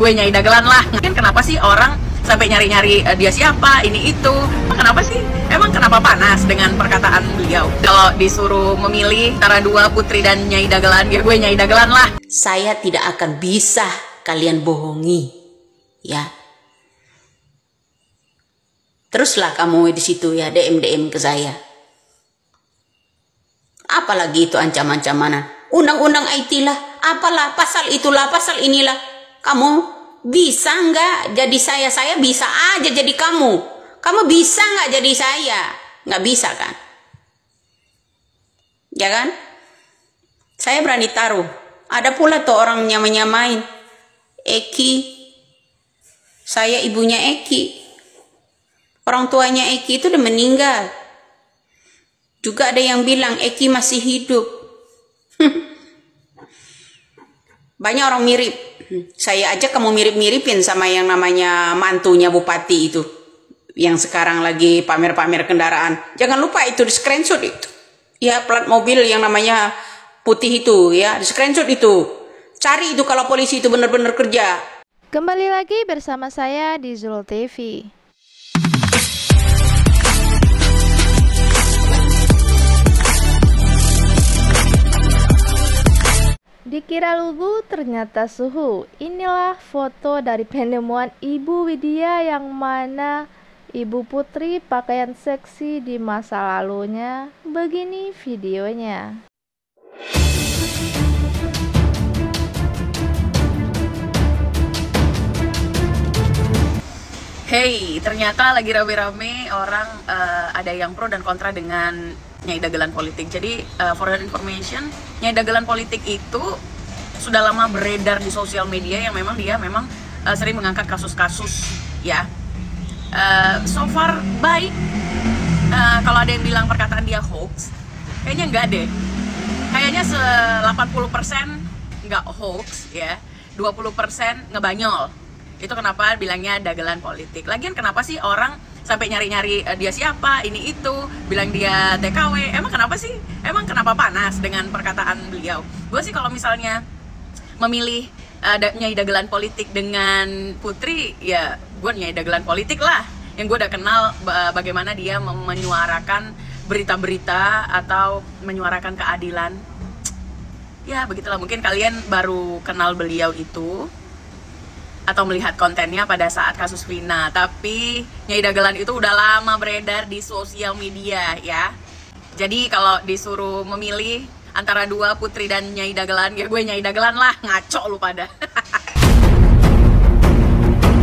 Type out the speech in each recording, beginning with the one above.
gue nyai dagelan lah. Mungkin kenapa sih orang sampai nyari-nyari dia siapa, ini itu? Kenapa sih? Emang kenapa panas dengan perkataan beliau? Kalau disuruh memilih antara dua Putri dan Nyai Dagelan, ya gue Nyai Dagelan lah. Saya tidak akan bisa kalian bohongi, ya. Teruslah kamu di situ ya, DM ke saya. Apalagi itu ancaman-ancaman, undang-undang IT lah, apalah, pasal itulah, pasal inilah. Kamu bisa nggak jadi saya bisa aja jadi kamu. Kamu bisa nggak jadi saya? Nggak bisa kan? Ya kan? Saya berani taruh. Ada pula tuh orang nyamain Eki. Saya ibunya Eki. Orang tuanya Eki itu udah meninggal. Juga ada yang bilang Eki masih hidup. Banyak orang mirip. Saya aja kamu mirip-miripin sama yang namanya mantunya bupati itu. Yang sekarang lagi pamer-pamer kendaraan. Jangan lupa itu di screenshot itu. Ya, plat mobil yang namanya putih itu ya, di screenshot itu. Cari itu kalau polisi itu benar-benar kerja. Kembali lagi bersama saya di Zul TV. Dikira lugu, ternyata suhu. Inilah foto dari penemuan Ibu Widya yang mana Ibu Putri pakaian seksi di masa lalunya. Begini videonya. Hey, ternyata lagi rame-rame orang ada yang pro dan kontra dengan Nyai Dagelan Politik. Jadi for your information, Nyai Dagelan Politik itu sudah lama beredar di sosial media yang memang dia sering mengangkat kasus-kasus ya. So far baik. Kalau ada yang bilang perkataan dia hoax, kayaknya enggak deh. Kayaknya 80% enggak hoax ya, 20% ngebanyol. Itu kenapa bilangnya dagelan politik. Lagian kenapa sih orang sampai nyari-nyari dia siapa, ini itu, bilang dia TKW. Emang kenapa sih? Emang kenapa panas dengan perkataan beliau? Gue sih kalau misalnya memilih Nyai Dagelan Politik dengan Putri, ya gue Nyai Dagelan Politik lah. Yang gue udah kenal bagaimana dia menyuarakan berita-berita atau menyuarakan keadilan. Ya begitulah, mungkin kalian baru kenal beliau itu atau melihat kontennya pada saat kasus Vina, tapi Nyai Dagelan itu udah lama beredar di sosial media ya. Jadi kalau disuruh memilih antara dua Putri dan Nyai Dagelan, ya gue Nyai Dagelan lah. Ngaco lu pada.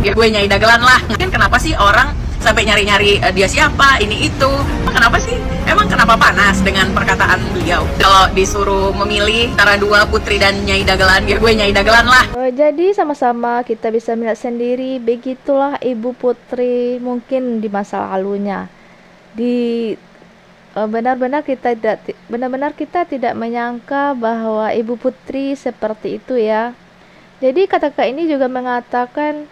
Ya gue Nyai Dagelan lah. Mungkin kenapa sih orang sampai nyari-nyari dia siapa, ini itu? Kenapa sih? Emang kenapa panas dengan perkataan beliau? Kalau disuruh memilih antara dua Putri dan Nyai Dagelan, ya gue Nyai Dagelan lah. Jadi sama-sama kita bisa melihat sendiri, begitulah Ibu Putri mungkin di masa lalunya. Benar-benar kita tidak menyangka bahwa Ibu Putri seperti itu ya. Jadi kata-kata ini juga mengatakan,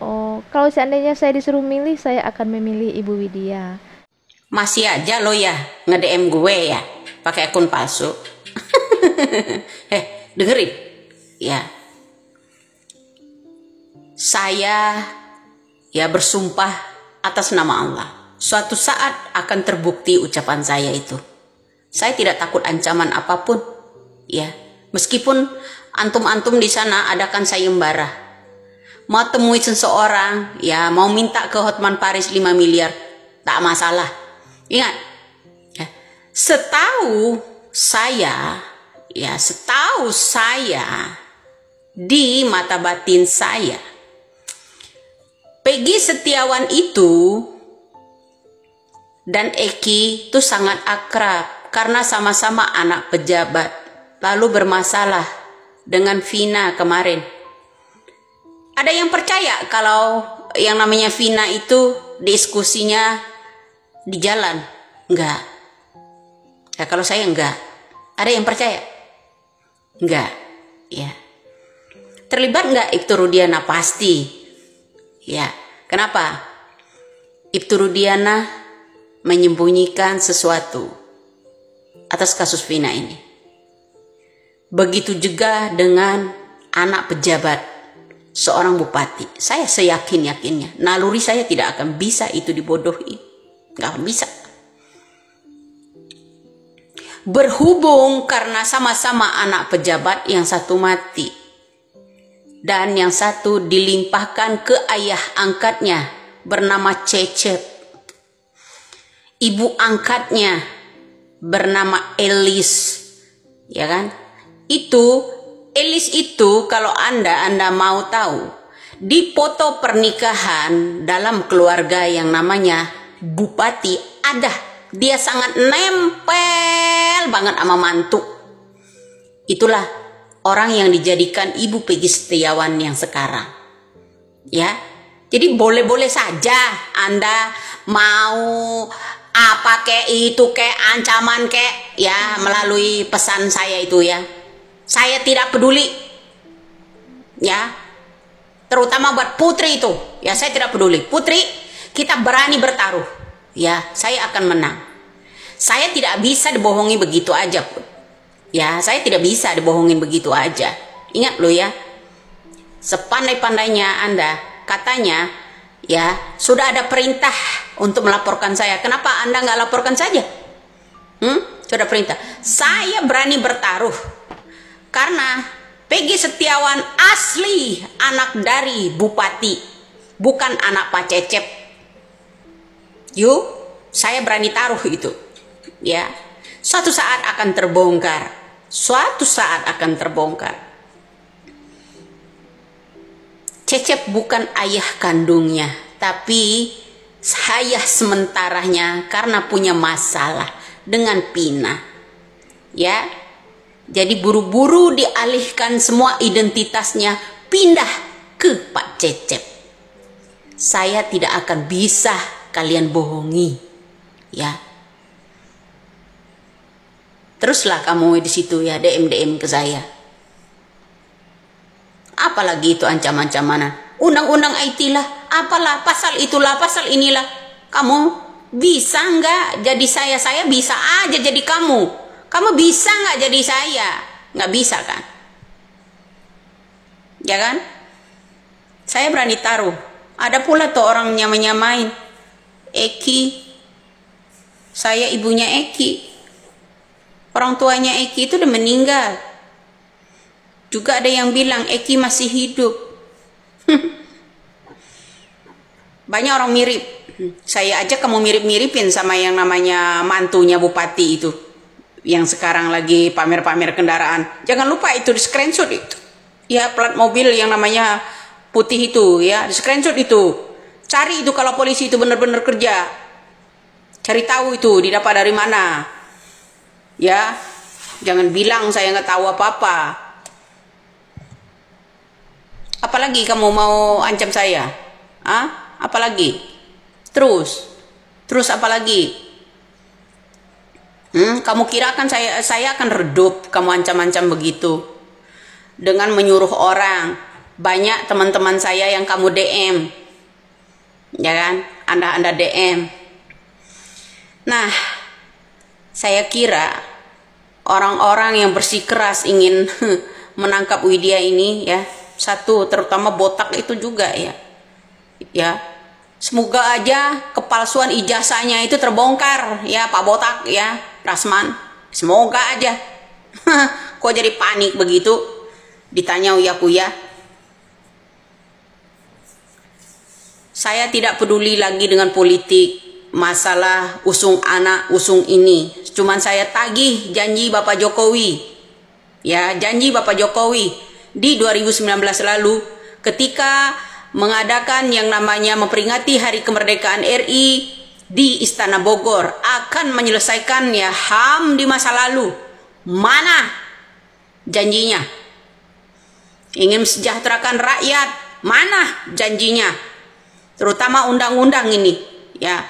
oh, kalau seandainya saya disuruh milih, saya akan memilih Ibu Widya. Masih aja lo ya nge-DM gue ya pakai akun palsu. Dengerin ya. Saya ya bersumpah atas nama Allah, suatu saat akan terbukti ucapan saya itu. Saya tidak takut ancaman apapun ya. Meskipun antum-antum di sana adakan sayembara, mau temui seseorang ya, mau minta ke Hotman Paris 5 miliar, tak masalah. Ingat ya, setahu saya di mata batin saya, Peggy Setiawan itu dan Eki itu sangat akrab karena sama-sama anak pejabat, lalu bermasalah dengan Vina kemarin. Ada yang percaya kalau yang namanya Vina itu diskusinya di jalan? Enggak. Ya, kalau saya enggak. Ada yang percaya? Enggak. Ya. Terlibat enggak Ibtu Rudiana? Pasti. Ya. Kenapa? Ibtu Rudiana menyembunyikan sesuatu atas kasus Vina ini. Begitu juga dengan anak pejabat seorang bupati. Saya seyakin-yakinnya, naluri saya tidak akan bisa itu dibodohi. Nggak akan bisa. Berhubung karena sama-sama anak pejabat, yang satu mati dan yang satu dilimpahkan ke ayah angkatnya bernama Cecep. Ibu angkatnya bernama Elis, ya kan? Elis itu kalau Anda mau tahu, di foto pernikahan dalam keluarga yang namanya bupati ada, dia sangat nempel banget sama mantu. Itulah orang yang dijadikan Ibu Peggy Setiawan yang sekarang. Ya. Jadi boleh-boleh saja Anda mau apa kek itu kek ancaman kek ya melalui pesan saya itu ya. Saya tidak peduli. Ya. Terutama buat Putri itu. Ya, saya tidak peduli. Putri, kita berani bertaruh. Ya, saya akan menang. Saya tidak bisa dibohongi begitu aja, Put. Ya, saya tidak bisa dibohongin begitu aja. Ingat lo ya. Sepandai-pandainya Anda, katanya ya, sudah ada perintah untuk melaporkan saya. Kenapa Anda nggak laporkan saja? Sudah perintah. Saya berani bertaruh. Karena Peggy Setiawan asli anak dari bupati, bukan anak Pak Cecep. Yuk, saya berani taruh itu. Ya, suatu saat akan terbongkar. Suatu saat akan terbongkar. Cecep bukan ayah kandungnya, tapi ayah sementaranya karena punya masalah dengan Pina. Ya, jadi buru-buru dialihkan semua identitasnya, pindah ke Pak Cecep. Saya tidak akan bisa kalian bohongi, ya. Teruslah kamu di situ ya, DM ke saya. Apalagi itu ancaman-ancaman, undang-undang IT lah, apalah, pasal itulah, pasal inilah. Kamu bisa nggak jadi saya? Saya bisa aja jadi kamu. Kamu bisa nggak jadi saya? Nggak bisa kan? Ya kan? Saya berani taruh. Ada pula tuh orang nyamain Eki. Saya ibunya Eki. Orang tuanya Eki itu udah meninggal. Juga ada yang bilang Eki masih hidup. Banyak orang mirip. Saya aja kamu mirip-miripin sama yang namanya mantunya bupati itu. Yang sekarang lagi pamer-pamer kendaraan. Jangan lupa itu di screenshot itu. Ya, plat mobil yang namanya putih itu ya, di screenshot itu. Cari itu kalau polisi itu benar-benar kerja. Cari tahu itu didapat dari mana. Ya, jangan bilang saya nggak tahu apa-apa. Apalagi kamu mau ancam saya? Apalagi? Terus apalagi? Kamu kira kan saya akan redup kamu ancam-ancam begitu dengan menyuruh orang. Banyak teman-teman saya yang kamu DM, ya kan? Anda DM. Nah, saya kira orang-orang yang bersikeras ingin menangkap Widya ini ya, satu terutama botak itu juga ya, semoga aja kepalsuan ijazahnya itu terbongkar ya Pak Botak ya, Rasman, semoga aja. Kok jadi panik begitu ditanya uya-kuya? Saya tidak peduli lagi dengan politik, masalah usung anak, usung ini. Cuman saya tagih janji Bapak Jokowi. Ya, janji Bapak Jokowi di 2019 lalu ketika mengadakan yang namanya memperingati Hari Kemerdekaan RI di Istana Bogor akan menyelesaikan ya HAM di masa lalu. Mana janjinya? Ingin mensejahterakan rakyat, mana janjinya? Terutama undang-undang ini, ya.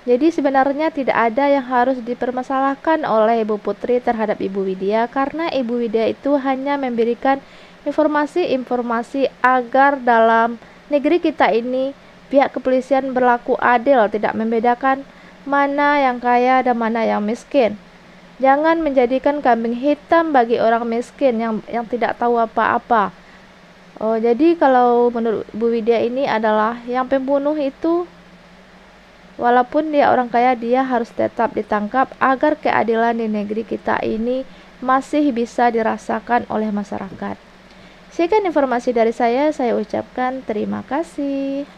Jadi sebenarnya tidak ada yang harus dipermasalahkan oleh Ibu Putri terhadap Ibu Widya, karena Ibu Widya itu hanya memberikan informasi-informasi agar dalam negeri kita ini pihak kepolisian berlaku adil, tidak membedakan mana yang kaya dan mana yang miskin. Jangan menjadikan kambing hitam bagi orang miskin yang tidak tahu apa-apa. Oh, jadi kalau menurut Bu Widya ini adalah yang pembunuh itu walaupun dia orang kaya, dia harus tetap ditangkap agar keadilan di negeri kita ini masih bisa dirasakan oleh masyarakat. Sekian informasi dari saya ucapkan terima kasih.